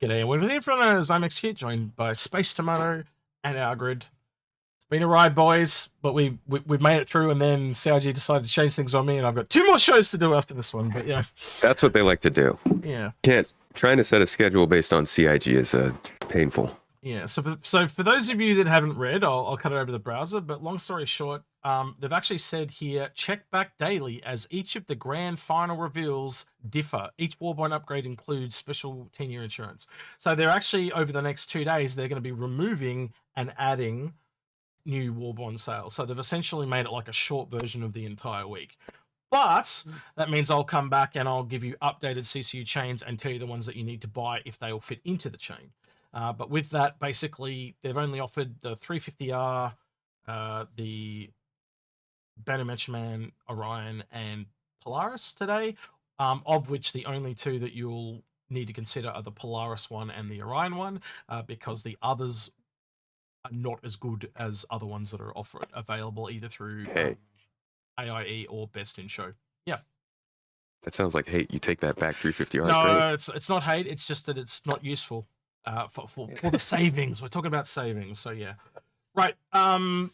G'day, and we're with Inforunners. I'm XQ, joined by Space Tomato and Algared. It's been a ride, boys, but we've made it through, and then CIG decided to change things on me, and I've got 2 more shows to do after this one. But yeah, that's what they like to do. Yeah, trying to set a schedule based on CIG is painful. Yeah, so for those of you that haven't read, I'll cut it over the browser. But long story short, they've actually said here, check back daily as each of the grand final reveals differ. Each Warbond upgrade includes special 10-year insurance. So they're actually, over the next 2 days, they're going to be removing and adding new Warbond sales. So they've essentially made it like a short version of the entire week. But that means I'll come back and I'll give you updated CCU chains and tell you the ones that you need to buy if they will fit into the chain. But with that, basically, they've only offered the 350R, the Banner Man, Orion, and Polaris today, of which the only 2 that you'll need to consider are the Polaris one and the Orion one, because the others are not as good as other ones that are available either through AIE or Best in Show. Yeah. That sounds like hate. You take that back, 350R. No, it's not hate. It's just that it's not useful. For the savings. We're talking about savings, so yeah. Right,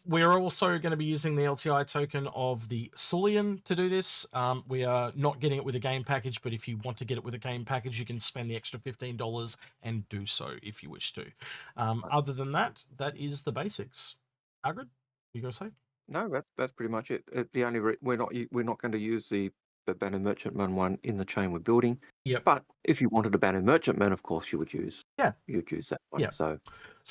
we're also going to be using the LTI token of the Sulian to do this. We are not getting it with a game package, but if you want to get it with a game package, you can spend the extra $15 and do so if you wish to. Other than that, that is the basics. Algared, you going to say? No, that's pretty much it. The only we're not going to use the Banner Merchantman one in the chain we're building. Yep. But if you wanted a Banner Merchantman, of course you would use. Yeah. You'd use that one. Yeah. So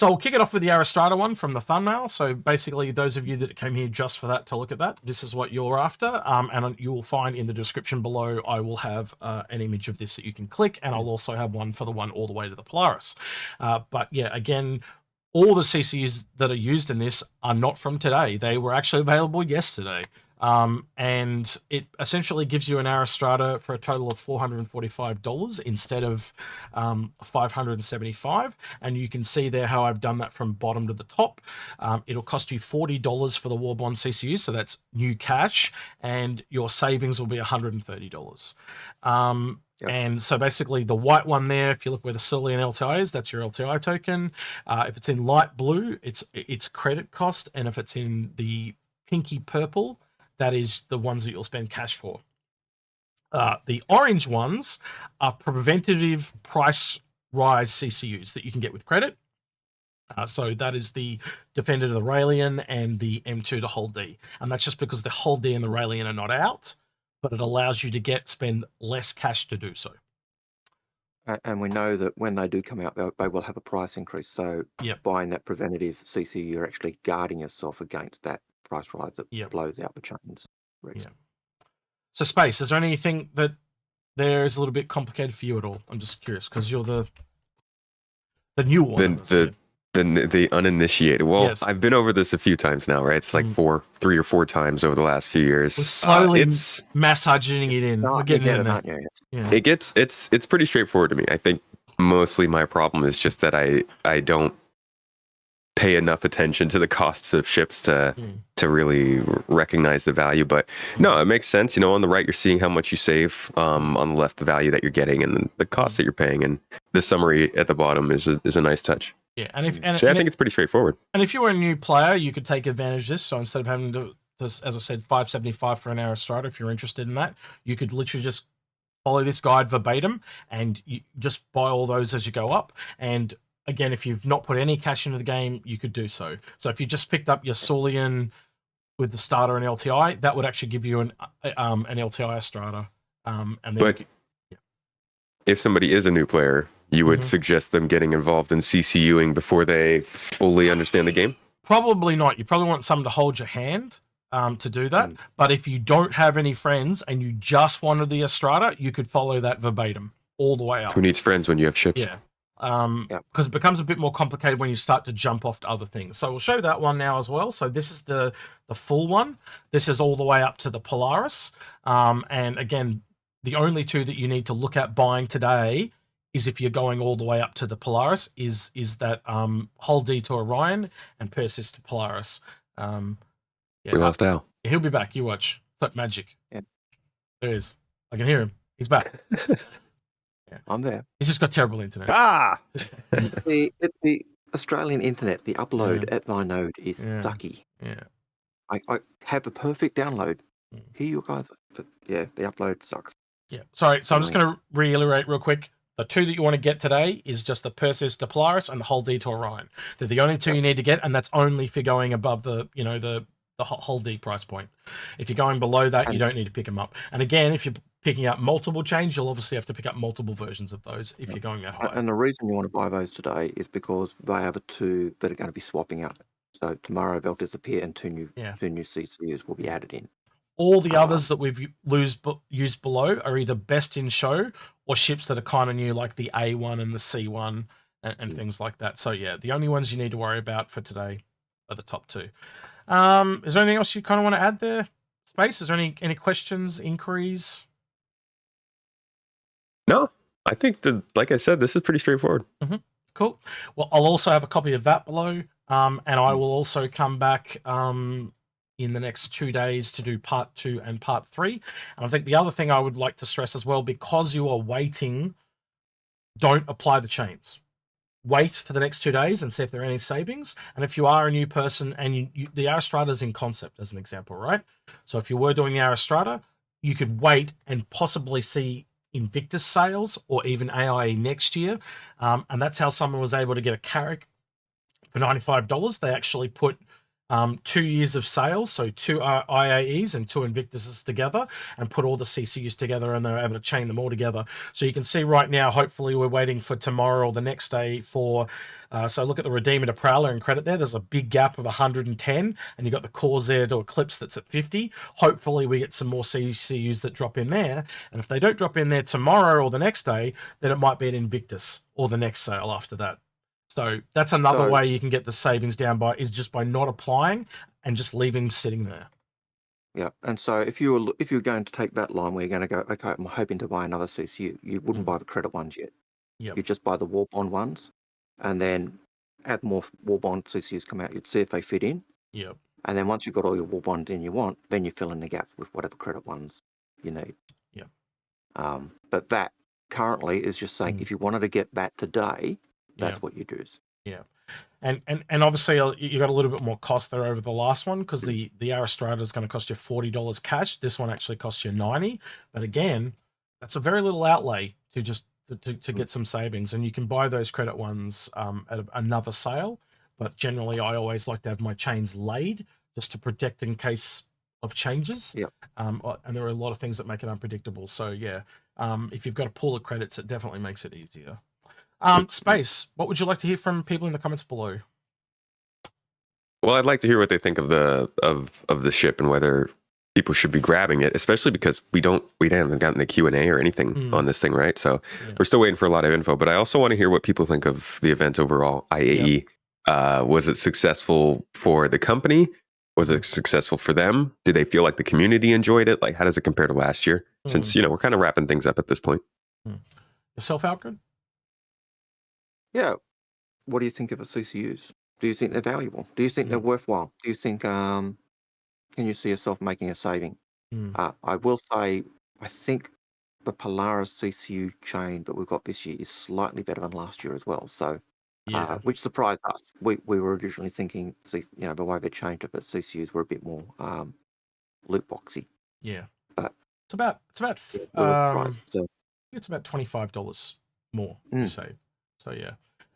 we'll kick it off with the Arrastra one from the thumbnail. So basically, those of you that came here just for that to look at that, this is what you're after. And you will find in the description below, I will have an image of this that you can click, and I'll also have one for the one all the way to the Polaris. But yeah, again, all the CCUs that are used in this are not from today. They were actually available yesterday. And it essentially gives you an Arrastra for a total of $445 instead of $575. And you can see there how I've done that from bottom to the top. It'll cost you $40 for the Warbond CCU, so that's new cash, and your savings will be $130. Yep. And so basically the white one there, if you look where the Sulian LTI is, that's your LTI token. If it's in light blue, it's credit cost. And if it's in the pinky purple, that is the ones that you'll spend cash for. The orange ones are preventative price rise CCUs that you can get with credit. So that is the Defender to the Raelian and the M2 to Hull D. And that's just because the Hull D and the Raelian are not out, but it allows you to spend less cash to do so. And we know that when they do come out, they will have a price increase. So buying that preventative CCU, you're actually guarding yourself against that price rise that blows out the chains. Yeah. So Space, is there anything that there is a little bit complicated for you at all? I'm just curious because you're the new one. The uninitiated. Well, yes. I've been over this a few times now, right? It's like 3 or 4 times over the last few years. We're slowly massaging it in. We're getting in there. Yeah. It's pretty straightforward to me. I think mostly my problem is just that I don't pay enough attention to the costs of ships to really recognize the value. But no, it makes sense. You know, on the right, you're seeing how much you save. On the left, the value that you're getting and the cost that you're paying. And the summary at the bottom is a nice touch. Yeah, I think it's pretty straightforward. And if you were a new player, you could take advantage of this. So instead of having to as I said, $575 for an Arrastra, if you're interested in that, you could literally just follow this guide verbatim and you just buy all those as you go up. And again, if you've not put any cash into the game, you could do so. So if you just picked up your Sulian with the starter and LTI, that would actually give you an LTI starter. And then if somebody is a new player, you would suggest them getting involved in CCUing before they fully understand the game? Probably not. You probably want someone to hold your hand to do that. But if you don't have any friends and you just wanted the Arrastra, you could follow that verbatim all the way up. Who needs friends when you have ships? Yeah. Because it becomes a bit more complicated when you start to jump off to other things. So we'll show that one now as well. So this is the full one. This is all the way up to the Polaris. And again, the only two that you need to look at buying today is if you're going all the way up to the Polaris, is that Hull D to Orion and Perseus to Polaris. We lost Al. He'll be back. You watch. It's like magic. Yeah. There he is. I can hear him. He's back. I'm there. He's just got terrible internet. It's the Australian internet. The upload at my node is sucky. Yeah. I have a perfect download. Here you guys, but yeah, the upload sucks. Yeah. Sorry. So I'm just going to reiterate real quick. The two that you want to get today is just the Perseus to Polaris and the Hull D to Orion. They're the only two you need to get, and that's only for going above the Hull D price point. If you're going below that, you don't need to pick them up. And again, if you're picking up multiple chains, you'll obviously have to pick up multiple versions of those if you're going that high. And the reason you want to buy those today is because they are the two that are going to be swapping out. So tomorrow they'll disappear and two new CCUs will be added in. All the others that we've used below are either best in show or ships that are kind of new, like the A1 and the C1 and things like that. So yeah, the only ones you need to worry about for today are the top two. Is there anything else you kind of want to add there, Space? Is there any questions, inquiries? No, I think that, like I said, this is pretty straightforward. Cool. Well, I'll also have a copy of that below, and I will also come back in the next 2 days to do part 2 and part 3. And I think the other thing I would like to stress as well, because you are waiting, don't apply the chains. Wait for the next 2 days and see if there are any savings. And if you are a new person and the Arrastra is in concept, as an example, right? So if you were doing the Arrastra, you could wait and possibly see Invictus sales or even AIE next year. And that's how someone was able to get a Carrack for $95. They actually put 2 years of sales, so 2 IAEs and 2 Invictuses together, and put all the CCUs together, and they're able to chain them all together. So you can see right now, hopefully we're waiting for tomorrow or the next day for, so look at the Redeemer to Prowler and credit there. There's a big gap of 110, and you've got the Corsair to Eclipse that's at 50. Hopefully we get some more CCUs that drop in there, and if they don't drop in there tomorrow or the next day, then it might be an Invictus or the next sale after that. So that's another way you can get the savings down is just by not applying and just leaving them sitting there. Yeah, and so if you're going to take that line where you're going to go, okay, I'm hoping to buy another CCU, you wouldn't buy the credit ones yet. You just buy the war bond ones, and then add more war bond CCUs come out. You'd see if they fit in. And then once you've got all your war bonds in you want, then you fill in the gaps with whatever credit ones you need. But that currently is just saying if you wanted to get that today, that's what you do. And obviously you got a little bit more cost there over the last one, because the Arrastra is going to cost you $40 cash. This one actually costs you $90. But again, that's a very little outlay to just to get some savings, and you can buy those credit ones at another sale. But generally, I always like to have my chains laid just to protect in case of changes. And there are a lot of things that make it unpredictable. So yeah, if you've got a pool of credits, it definitely makes it easier. Space, what would you like to hear from people in the comments below? Well, I'd like to hear what they think of the ship and whether people should be grabbing it, especially because we haven't gotten a Q&A or anything on this thing, right? So we're still waiting for a lot of info, but I also want to hear what people think of the event overall. IAE, was it successful for the company? Was it successful for them? Did they feel like the community enjoyed it? Like, how does it compare to last year? Since, we're kind of wrapping things up at this point. Yourself, Algared? Yeah. What do you think of the CCUs? Do you think they're valuable? Do you think they're worthwhile? Do you think, can you see yourself making a saving? I will say, I think the Polaris CCU chain that we've got this year is slightly better than last year as well. So, which surprised us. We were originally thinking, the way they changed it, but CCUs were a bit more loot boxy. But it's about it's about $25 more you save. So yeah,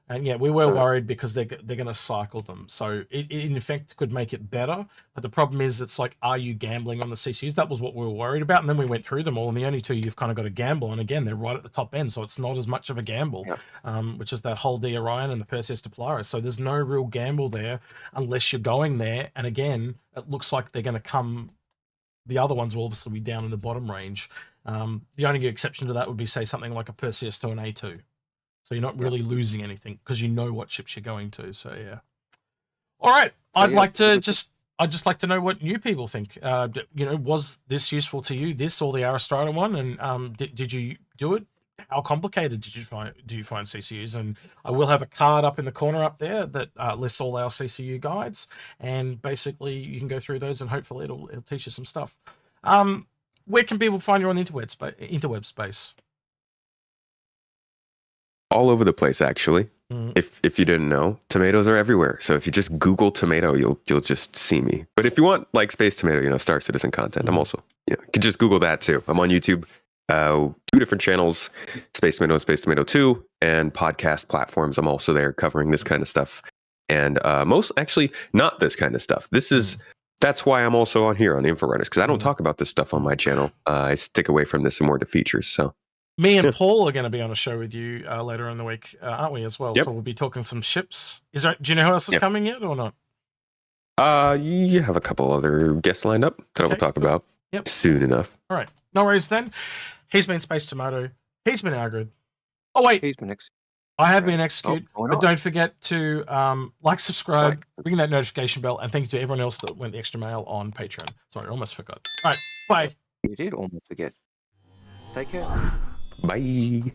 and we were worried because they're going to cycle them, so it in effect could make it better. But the problem is, it's like, are you gambling on the CCUs? That was what we were worried about, and then we went through them all, and the only two you've kind of got to gamble, and again, they're right at the top end, so it's not as much of a gamble, which is that Hull D Orion and the Perseus to Polaris. So there's no real gamble there unless you're going there, and again, it looks like they're going to come. The other ones will obviously be down in the bottom range. The only exception to that would be, say, something like a Perseus to an A2. So you're not really losing anything because you know what ships you're going to. So yeah. All right. I'd just like to know what you people think. Was this useful to you, this or the Arrastra one? And did you do it? How complicated do you find CCUs? And I will have a card up in the corner up there that lists all our CCU guides, and basically you can go through those, and hopefully it'll teach you some stuff. Where can people find you on the interweb space? all over the place, actually. If you didn't know, tomatoes are everywhere. So if you just Google tomato, you'll just see me. But if you want like Space Tomato, Star Citizen content, I'm also, you can just Google that too. I'm on YouTube, 2 different channels, Space Tomato and Space Tomato 2, and podcast platforms. I'm also there covering this kind of stuff. And most actually not this kind of stuff. That's why I'm also on here on Inforunners, because I don't talk about this stuff on my channel. I stick away from this and more to features. So me and Paul are going to be on a show with you later in the week, aren't we, as well? Yep. So we'll be talking some ships. Do you know who else is coming yet or not? You have a couple other guests lined up that we'll talk about soon enough. All right. No worries then. He's been Space Tomato. He's been Algared. Oh, wait. He's been Execute. I have been Execute. But don't forget to subscribe, ring that notification bell, and thank you to everyone else that went the extra mile on Patreon. Sorry, I almost forgot. All right. Bye. You did almost forget. Take care. Bye.